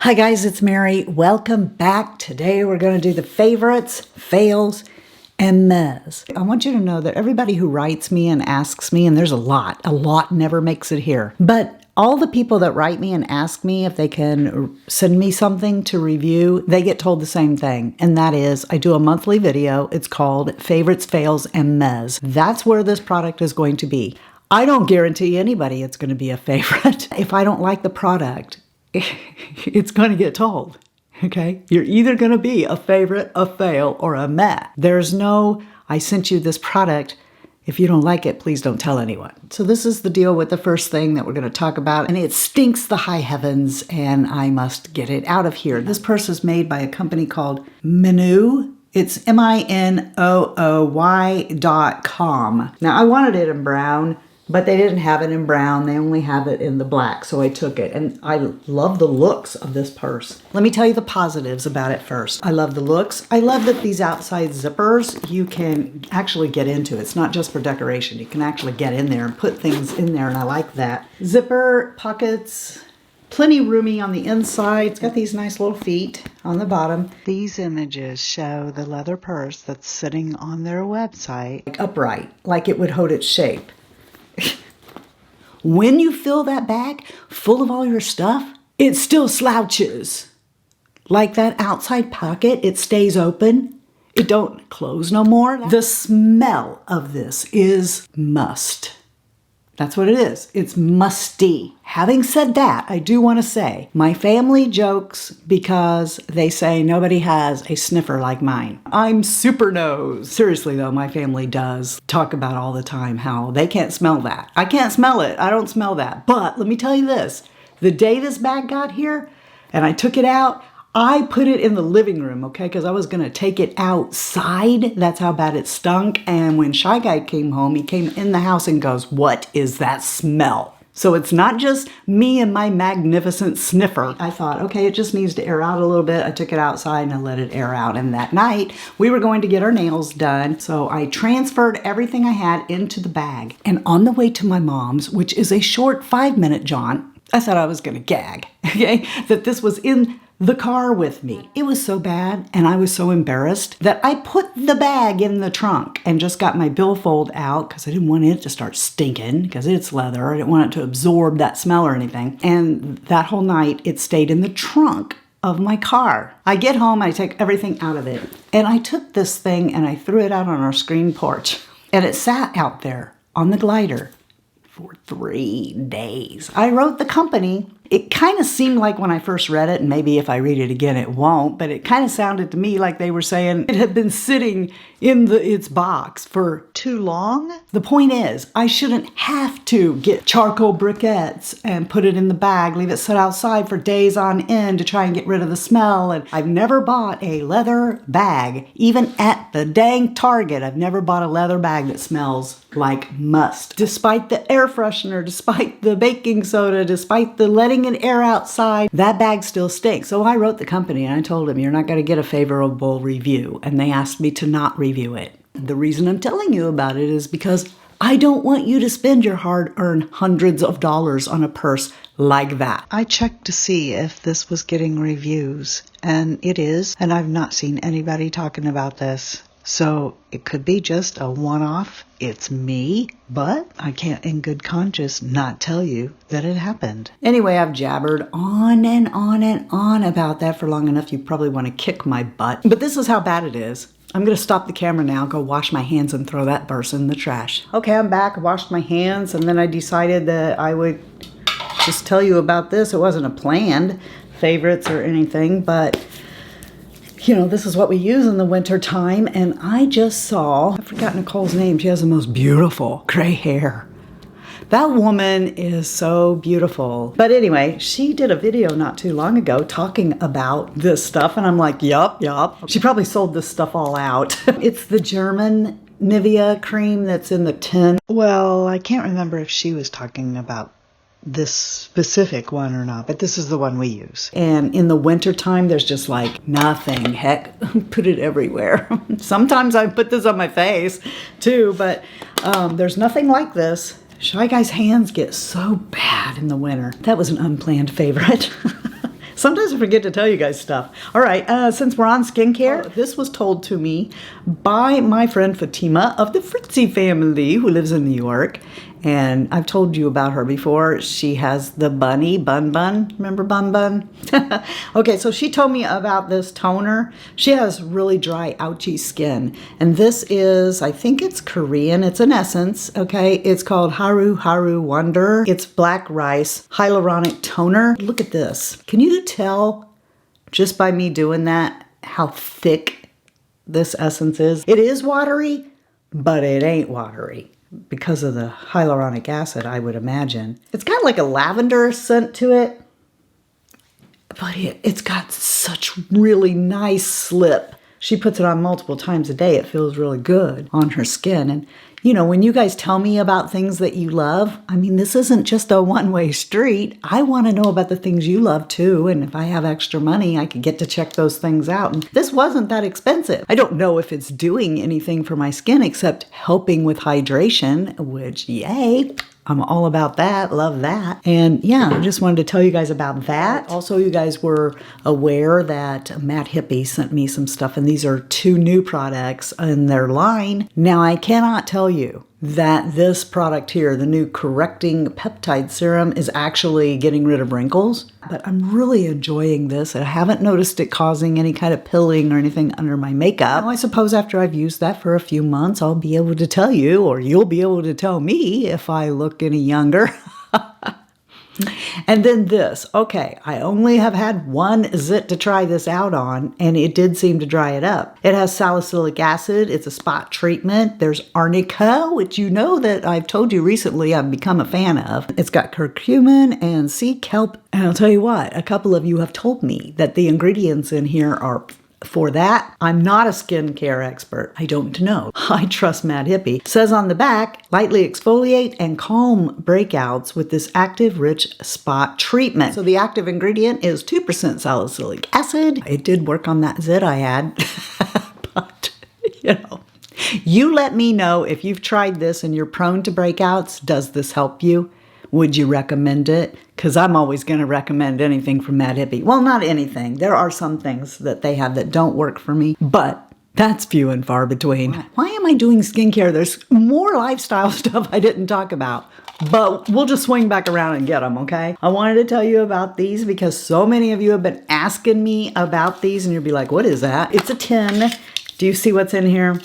Hi guys, it's Mary. Welcome back. Today we're going to do the favorites, fails, and mez. I want you to know that everybody who writes me and asks me, and there's a lot never makes it here. But all the people that write me and ask me if they can send me something to review, they get told the same thing. And that is, I do a monthly video. It's called Favorites, Fails, and Mez. That's where this product is going to be. I don't guarantee anybody it's going to be a favorite. If I don't like the product, it's going to get told, okay? You're either going to be a favorite, a fail, or a meh. There's no, I sent you this product. If you don't like it, please don't tell anyone. So this is the deal with the first thing that we're going to talk about, and it stinks the high heavens, and I must get it out of here. This purse is made by a company called Minooy. It's MINOOY.com. Now, I wanted it in brown, but they didn't have it in brown. They only have it in the black, so I took it. And I love the looks of this purse. Let me tell you the positives about it first. I love the looks. I love that these outside zippers, you can actually get into. It's not just for decoration. You can actually get in there and put things in there, and I like that. Zipper, pockets, plenty roomy on the inside. It's got these nice little feet on the bottom. These images show the leather purse that's sitting on their website, like upright, like it would hold its shape. When you fill that bag full of all your stuff, it still slouches. Like that outside pocket, it stays open. It don't close no more. The smell of this is must. That's what it is. It's musty. Having said that, I do want to say, my family jokes because they say nobody has a sniffer like mine. I'm super nose. Seriously though, my family does talk about all the time how they can't smell that. I can't smell it. I don't smell that. But let me tell you this, the day this bag got here and I took it out, I put it in the living room, okay, because I was going to take it outside. That's how bad it stunk. And when Shy Guy came home, he came in the house and goes, "What is that smell?" So it's not just me and my magnificent sniffer. I thought, okay, it just needs to air out a little bit. I took it outside and I let it air out. And that night, we were going to get our nails done. So I transferred everything I had into the bag. And on the way to my mom's, which is a short 5-minute jaunt, I thought I was going to gag, okay, that this was in the car with me. It was so bad and I was so embarrassed that I put the bag in the trunk and just got my billfold out because I didn't want it to start stinking because it's leather. I didn't want it to absorb that smell or anything. And that whole night it stayed in the trunk of my car. I get home, I take everything out of it, and I took this thing and I threw it out on our screen porch, and it sat out there on the glider for 3 days. I wrote the company. It kind of seemed like when I first read it, and maybe if I read it again it won't, but it kind of sounded to me like they were saying it had been sitting in its box for too long. The point is, I shouldn't have to get charcoal briquettes and put it in the bag, leave it sit outside for days on end to try and get rid of the smell. And I've never bought a leather bag, even at the dang Target. I've never bought a leather bag that smells like must. Despite the air freshener, despite the baking soda, despite the letting it air outside, that bag still stinks. So I wrote the company and I told them, you're not going to get a favorable review. And they asked me to not review it. The reason I'm telling you about it is because I don't want you to spend your hard-earned hundreds of dollars on a purse like that. I checked to see if this was getting reviews, and it is, and I've not seen anybody talking about this. So it could be just a one-off, it's me, but I can't in good conscience not tell you that it happened. Anyway, I've jabbered on and on and on about that for long enough you probably want to kick my butt. But this is how bad it is. I'm going to stop the camera now, go wash my hands and throw that purse in the trash. Okay, I'm back, I washed my hands, and then I decided that I would just tell you about this. It wasn't a planned favorites or anything, but you know, this is what we use in the winter time, and I just saw, I forgot Nicole's name, she has the most beautiful gray hair. That woman is so beautiful. But anyway, she did a video not too long ago talking about this stuff, and I'm like, yup. She probably sold this stuff all out. It's the German Nivea cream that's in the tin. Well, I can't remember if she was talking about this specific one or not, but this is the one we use. And in the winter time, there's just like nothing. Heck, put it everywhere. Sometimes I put this on my face too, but there's nothing like this. Shy Guy's hands get so bad in the winter. That was an unplanned favorite. Sometimes I forget to tell you guys stuff. All right, since we're on skincare, this was told to me by my friend Fatima of the Fritzy family who lives in New York. And I've told you about her before. She has the bunny, Bun Bun. Remember Bun Bun? Okay, so she told me about this toner. She has really dry, ouchy skin. And this is, I think it's Korean. It's an essence, okay? It's called Haruharu Wonder. It's black rice hyaluronic toner. Look at this. Can you tell just by me doing that how thick this essence is? It is watery, but it ain't watery. Because of the hyaluronic acid, I would imagine. It's got like a lavender scent to it, but it's got such really nice slip. She puts it on multiple times a day. It feels really good on her skin. And you know, when you guys tell me about things that you love, I mean, this isn't just a one-way street. I want to know about the things you love too. And if I have extra money, I could get to check those things out. And this wasn't that expensive. I don't know if it's doing anything for my skin except helping with hydration, which yay. I'm all about that, love that. And yeah, I just wanted to tell you guys about that. Also, you guys were aware that Matt Hippie sent me some stuff, and these are 2 new products in their line. Now, I cannot tell you that this product here, the new Correcting Peptide Serum, is actually getting rid of wrinkles. But I'm really enjoying this. I haven't noticed it causing any kind of pilling or anything under my makeup. Now, I suppose after I've used that for a few months, I'll be able to tell you, or you'll be able to tell me if I look any younger. And then this, okay, I only have had one zit to try this out on, and it did seem to dry it up. It has salicylic acid, it's a spot treatment. There's arnica, which you know that I've told you recently I've become a fan of. It's got curcumin and sea kelp, and I'll tell you what, a couple of you have told me that the ingredients in here are for that. I'm not a skincare expert. I don't know. I trust Mad Hippie. It says on the back, lightly exfoliate and calm breakouts with this active rich spot treatment. So the active ingredient is 2% salicylic acid. It did work on that zit I had, but you know. You let me know if you've tried this and you're prone to breakouts. Does this help you? Would you recommend it? Because I'm always going to recommend anything from Mad Hippie. Well, not anything. There are some things that they have that don't work for me, but that's few and far between. Why am I doing skincare? There's more lifestyle stuff I didn't talk about, but we'll just swing back around and get them, okay? I wanted to tell you about these because so many of you have been asking me about these, and you'll be like, what is that? It's a tin. Do you see what's in here?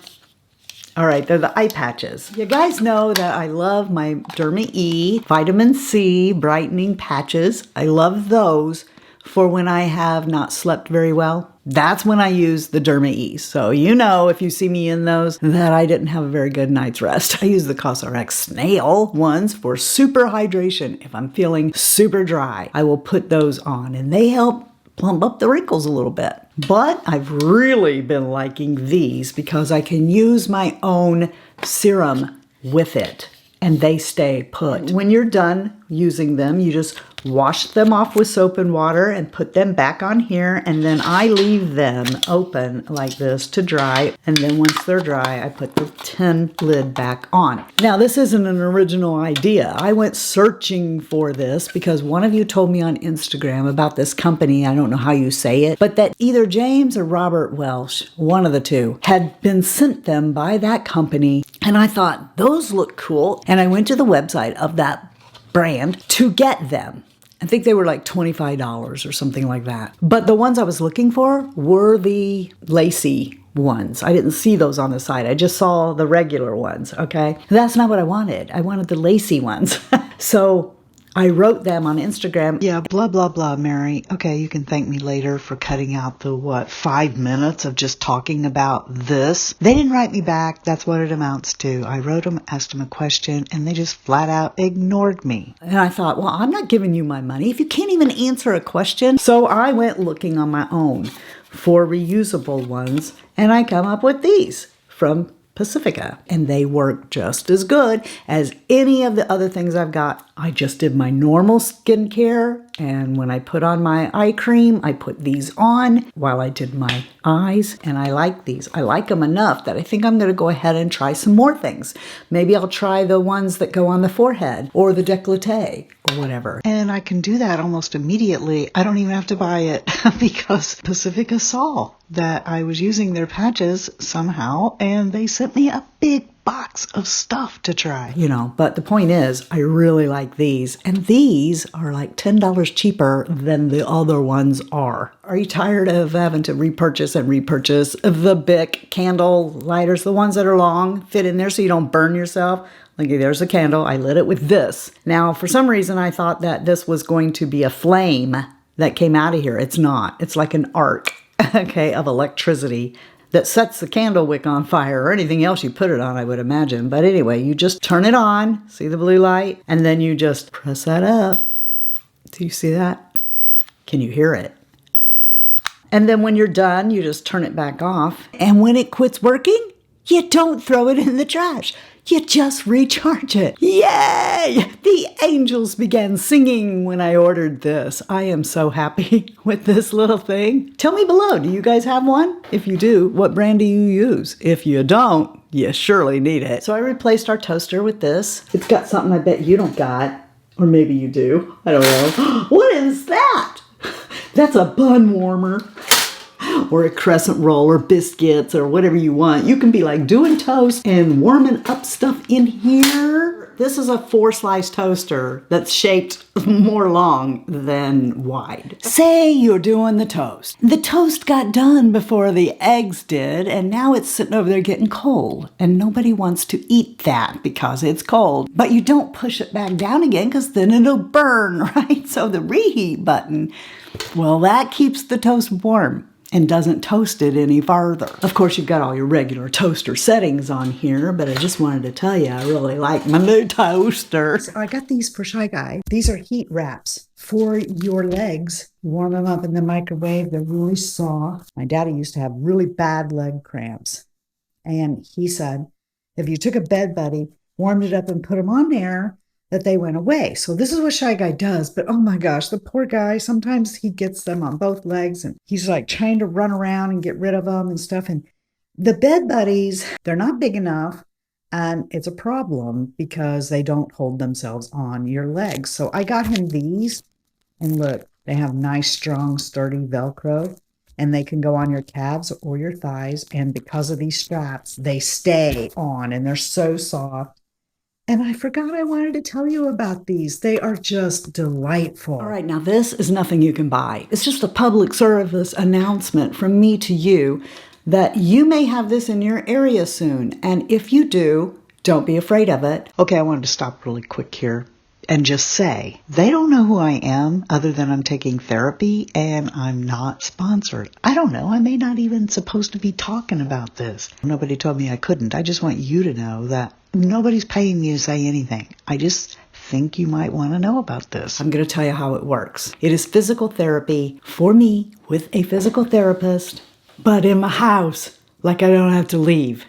All right, they're the eye patches. You guys know that I love my Derma E vitamin C brightening patches. I love those for when I have not slept very well. That's when I use the Derma E. So you know, if you see me in those, that I didn't have a very good night's rest. I use the CosRX snail ones for super hydration. If I'm feeling super dry, I will put those on, and they help plump up the wrinkles a little bit. But I've really been liking these because I can use my own serum with it and they stay put. When you're done using them, you just wash them off with soap and water and put them back on here, and then I leave them open like this to dry, and then once they're dry, I put the tin lid back on. Now, this isn't an original idea. I went searching for this because one of you told me on Instagram about this company, I don't know how you say it, but that either James or Robert Welsh, one of the two, had been sent them by that company, and I thought, those look cool, and I went to the website of that brand to get them. I think they were like $25 or something like that. But the ones I was looking for were the lacy ones. I didn't see those on the site. I just saw the regular ones, okay? That's not what I wanted. I wanted the lacy ones. So I wrote them on Instagram. Yeah, blah, blah, blah, Mary. Okay, you can thank me later for cutting out the, 5 minutes of just talking about this. They didn't write me back. That's what it amounts to. I wrote them, asked them a question, and they just flat out ignored me. And I thought, well, I'm not giving you my money if you can't even answer a question. So I went looking on my own for reusable ones, and I come up with these from Pacifica, and they work just as good as any of the other things I've got I just did my normal skincare, and when I put on my eye cream, I put these on while I did my eyes, and I like these. I like them enough that I think I'm going to go ahead and try some more things. Maybe I'll try the ones that go on the forehead or the décolleté or whatever. And I can do that almost immediately. I don't even have to buy it because Pacifica saw that I was using their patches somehow, and they sent me a big box of stuff to try. You know, but the point is, I really like these, and these are like $10 cheaper than the other ones are. Are you tired of having to repurchase the Bic candle lighters, the ones that are long, fit in there so you don't burn yourself? Like, there's a candle. I lit it with this. Now, for some reason, I thought that this was going to be a flame that came out of here. It's not. It's like an arc, okay, of electricity that sets the candle wick on fire, or anything else you put it on, I would imagine. But anyway, you just turn it on, see the blue light, and then you just press that up. Do you see that? Can you hear it? And then when you're done, you just turn it back off. And when it quits working, you don't throw it in the trash. You just recharge it. Yay! The angels began singing when I ordered this. I am so happy with this little thing. Tell me below, do you guys have one? If you do, what brand do you use? If you don't, you surely need it. So I replaced our toaster with this. It's got something I bet you don't got. Or maybe you do. I don't know. What is that? That's a bun warmer. Or a crescent roll or biscuits or whatever you want. You can be like doing toast and warming up stuff in here. This is a 4-slice toaster that's shaped more long than wide. Say you're doing the toast. The toast got done before the eggs did, and now it's sitting over there getting cold. And nobody wants to eat that because it's cold. But you don't push it back down again because then it'll burn, right? So the reheat button, well, that keeps the toast warm and doesn't toast it any farther. Of course, you've got all your regular toaster settings on here, but I just wanted to tell you I really like my new toaster. So I got these for Shy Guy. These are heat wraps for your legs. Warm them up in the microwave. They're really soft. My daddy used to have really bad leg cramps. And he said, if you took a bed buddy, warmed it up and put them on there, that they went away. So this is what Shy Guy does, but oh my gosh, the poor guy, sometimes he gets them on both legs and he's like trying to run around and get rid of them and stuff. And the bed buddies, they're not big enough, and it's a problem because they don't hold themselves on your legs. So I got him these, and look, they have nice, strong, sturdy Velcro, and they can go on your calves or your thighs. And because of these straps, they stay on and they're so soft. And I forgot I wanted to tell you about these. They are just delightful. All right, now this is nothing you can buy. It's just a public service announcement from me to you that you may have this in your area soon. And if you do, don't be afraid of it. Okay, I wanted to stop really quick here and just say, they don't know who I am other than I'm taking therapy and I'm not sponsored. I don't know. I may not even supposed to be talking about this. Nobody told me I couldn't. I just want you to know that nobody's paying me to say anything. I just think you might want to know about this. I'm going to tell you how it works. It is physical therapy for me with a physical therapist, but in my house, like I don't have to leave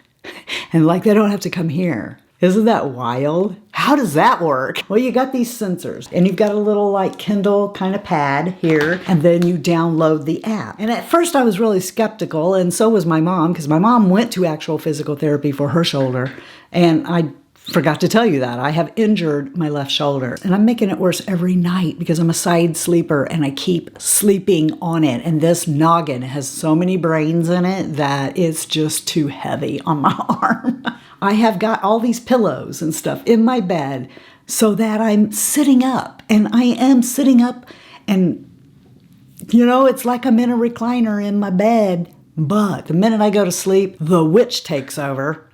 and like they don't have to come here. Isn't that wild? How does that work? Well, you got these sensors and you've got a little like Kindle kind of pad here, and then you download the app. And at first I was really skeptical, and so was my mom, because my mom went to actual physical therapy for her shoulder. And I forgot to tell you that I have injured my left shoulder, and I'm making it worse every night because I'm a side sleeper and I keep sleeping on it. And this noggin has so many brains in it that it's just too heavy on my arm. I have got all these pillows and stuff in my bed so that I'm sitting up, and I am sitting up, and you know, it's like I'm in a recliner in my bed. But the minute I go to sleep, the witch takes over.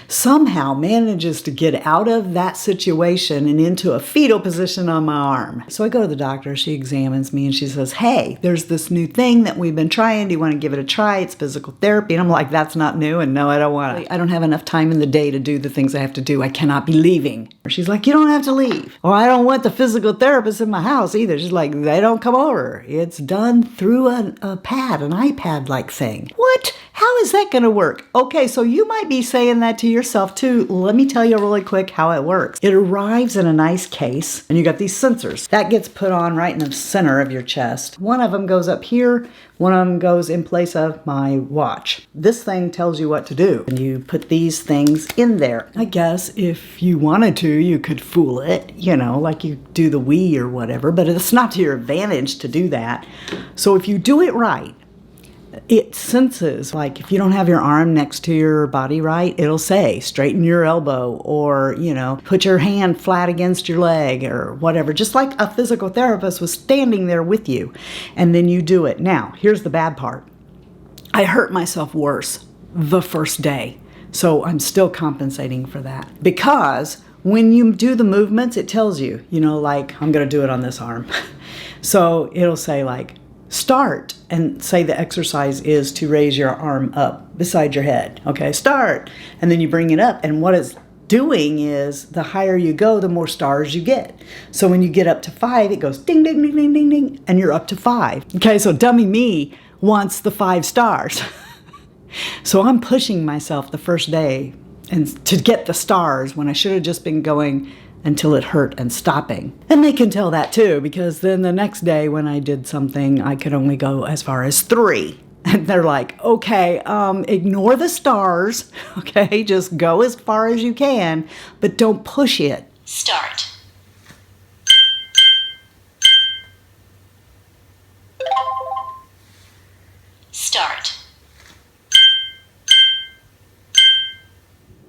Somehow manages to get out of that situation and into a fetal position on my arm. So I go to the doctor, she examines me, and she says, hey, there's this new thing that we've been trying. Do you want to give it a try? It's physical therapy. And I'm like, that's not new, and no, I don't want it. I don't have enough time in the day to do the things I have to do. I cannot be leaving. She's like, you don't have to leave. Or I don't want the physical therapist in my house either. She's like, they don't come over. It's done through a pad, an iPad-like thing. What? How is that going to work? Okay, so you might be saying that to yourself too. Let me tell you really quick how it works. It arrives in a nice case, and you got these sensors. That gets put on right in the center of your chest. One of them goes up here, one of them goes in place of my watch. This thing tells you what to do, and you put these things in there. I guess if you wanted to, you could fool it, you know, like you do the Wii or whatever, but it's not to your advantage to do that. So if you do it right, it senses, like if you don't have your arm next to your body right, it'll say straighten your elbow, or, you know, put your hand flat against your leg or whatever, just like a physical therapist was standing there with you, and then you do it. Now, here's the bad part. I hurt myself worse the first day, so I'm still compensating for that, because when you do the movements, it tells you, you know, like I'm going to do it on this arm. So it'll say like, start, and say the exercise is to raise your arm up beside your head. Okay, start. And then you bring it up. And what it's doing is the higher you go, the more stars you get. So when you get up to 5, it goes ding, ding, ding, ding, ding, ding, and you're up to 5. Okay, so dummy me wants the 5 stars. So I'm pushing myself the first day and to get the stars when I should have just been going until it hurt and stopping. And they can tell that too, because then the next day when I did something, I could only go as far as 3. And they're like, okay, ignore the stars, okay? Just go as far as you can, but don't push it. Start. Start.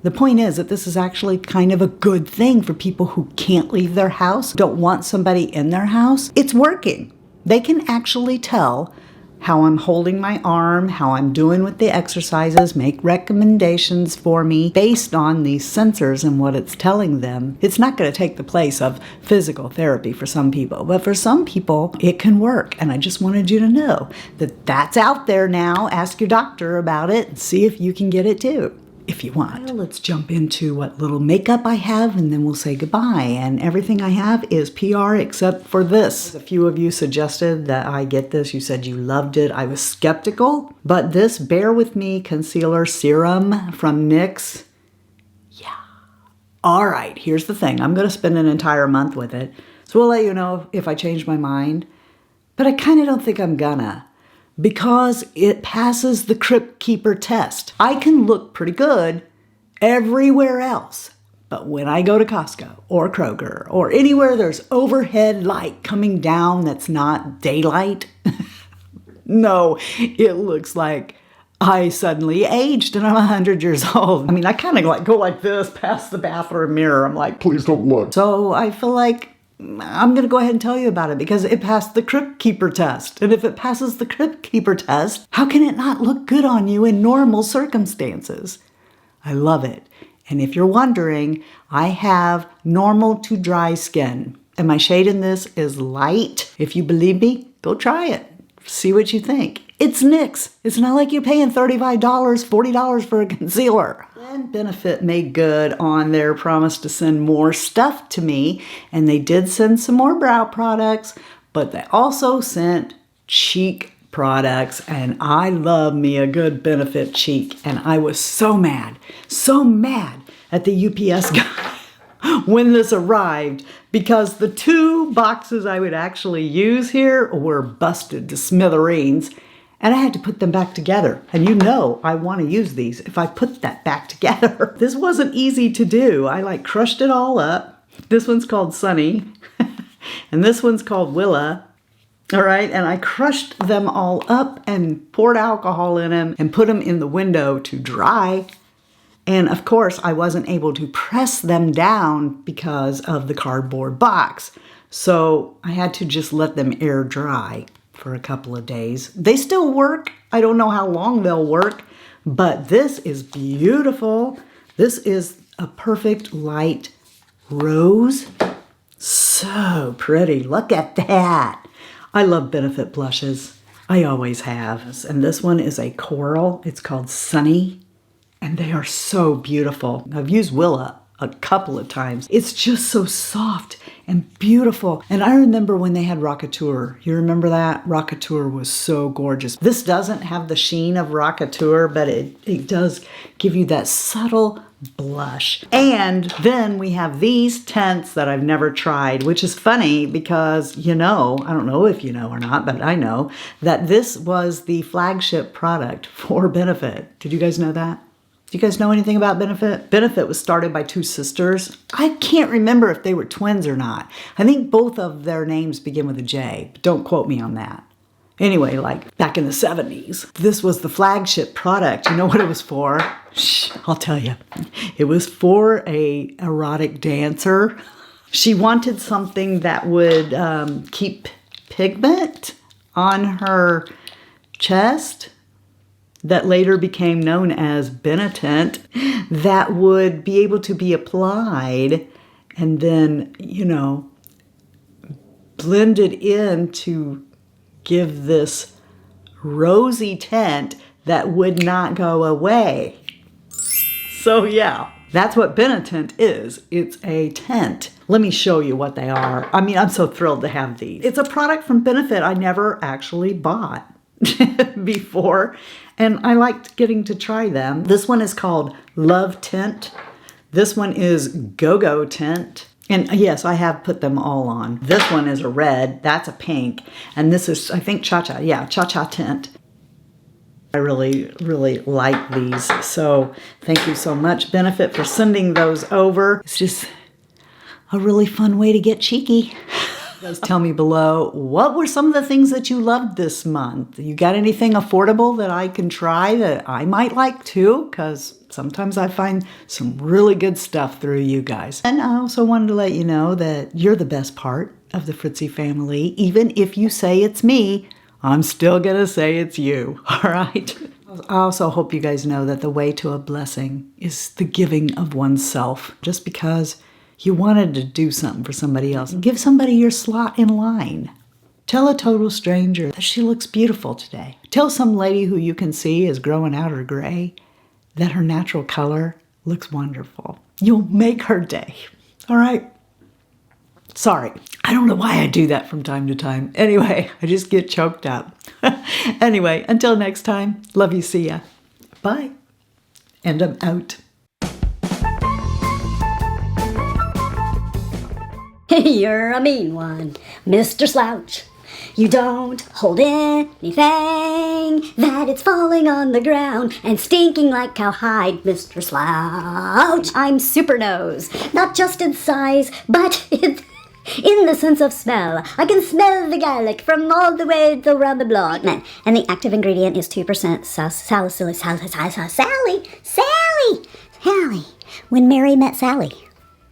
The point is that this is actually kind of a good thing for people who can't leave their house, don't want somebody in their house. It's working. They can actually tell how I'm holding my arm, how I'm doing with the exercises, make recommendations for me based on these sensors and what it's telling them. It's not going to take the place of physical therapy for some people, but for some people, it can work. And I just wanted you to know that that's out there now. Ask your doctor about it and see if you can get it too, if you want. Well, let's jump into what little makeup I have, and then we'll say goodbye. And everything I have is PR except for this. A few of you suggested that I get this. You said you loved it. I was skeptical, but this Bear With Me Concealer Serum from NYX, yeah. All right, here's the thing. I'm going to spend an entire month with it, so we'll let you know if I change my mind, but I kind of don't think I'm gonna, because it passes the Crypt Keeper test. I can look pretty good everywhere else, but when I go to Costco or Kroger or anywhere there's overhead light coming down that's not daylight, no, it looks like I suddenly aged and I'm 100 years old. I mean, I kind of like go like this past the bathroom mirror. I'm like, please don't look. So I feel like I'm going to go ahead and tell you about it because it passed the Crypt Keeper test. And if it passes the Crypt Keeper test, how can it not look good on you in normal circumstances? I love it. And if you're wondering, I have normal to dry skin. And my shade in this is light. If you believe me, go try it. See what you think. It's NYX. It's not like you're paying $35, $40 for a concealer. And Benefit made good on their promise to send more stuff to me. And they did send some more brow products, but they also sent cheek products. And I love me a good Benefit cheek. And I was so mad at the UPS guy when this arrived, because the 2 boxes I would actually use here were busted to smithereens. And I had to put them back together. And you know I want to use these if I put that back together. This wasn't easy to do. I like crushed it all up. This one's called Sunny. And this one's called Willa. All right, and I crushed them all up and poured alcohol in them and put them in the window to dry. And of course, I wasn't able to press them down because of the cardboard box. So I had to just let them air dry for a couple of days. They still work. I don't know how long they'll work, but this is beautiful. This is a perfect light rose. So pretty. Look at that. I love Benefit blushes. I always have. And this one is a coral. It's called Sunny. And they are so beautiful. I've used Willa a couple of times. It's just so soft and beautiful. And I remember when they had Rockateur. You remember that? Rockateur was so gorgeous. This doesn't have the sheen of Rockateur, but it does give you that subtle blush. And then we have these tints that I've never tried, which is funny because, you know, I don't know if you know or not, but I know that this was the flagship product for Benefit. Did you guys know that? Do you guys know anything about Benefit? Benefit was started by two sisters. I can't remember if they were twins or not. I think both of their names begin with a J, but don't quote me on that. Anyway, like back in the 70s, this was the flagship product. You know what it was for? Shh, I'll tell you. It was for a erotic dancer. She wanted something that would keep pigment on her chest that later became known as Bene tint, that would be able to be applied and then, you know, blended in to give this rosy tint that would not go away. So yeah, that's what Bene tint is. It's a tint. Let me show you what they are. I mean, I'm so thrilled to have these. It's a product from Benefit I never actually bought before, and I liked getting to try them. This one is called Love Tint. This one is Go-Go Tint. And yes, I have put them all on. This one is a red, that's a pink, and this is, I think, Cha-Cha. Yeah, Cha-Cha Tint. I really, really like these. So thank you so much, Benefit, for sending those over. It's just a really fun way to get cheeky. Guys, tell me below, what were some of the things that you loved this month? You got anything affordable that I can try that I might like too? Because sometimes I find some really good stuff through you guys. And I also wanted to let you know that you're the best part of the Fritzy family. Even if you say it's me, I'm still gonna say it's you, all right? I also hope you guys know that the way to a blessing is the giving of oneself. Just because you wanted to do something for somebody else, give somebody your slot in line. Tell a total stranger that she looks beautiful today. Tell some lady who you can see is growing out her gray that her natural color looks wonderful. You'll make her day, all right? Sorry, I don't know why I do that from time to time. Anyway, I just get choked up. Anyway, until next time, love you, see ya. Bye. And I'm out. You're a mean one, Mr. Slouch. You don't hold anything that it's falling on the ground and stinking like cowhide, Mr. Slouch. I'm super nose, not just in size, but in the sense of smell. I can smell the garlic from all the way around the block. And the active ingredient is 2% Sally. When Mary met Sally,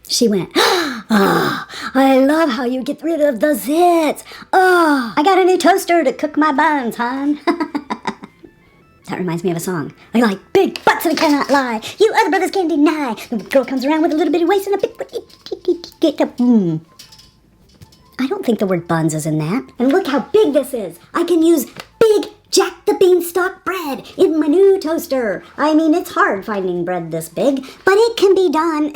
she went, "Oh, I love how you get rid of the zits. Oh, I got a new toaster to cook my buns, hon." That reminds me of a song. I like big butts and I cannot lie. You other brothers can't deny. The girl comes around with a little bitty waist and a big... I don't think the word buns is in that. And look how big this is. I can use big Jack the Beanstalk bread in my new toaster. I mean, it's hard finding bread this big, but it can be done.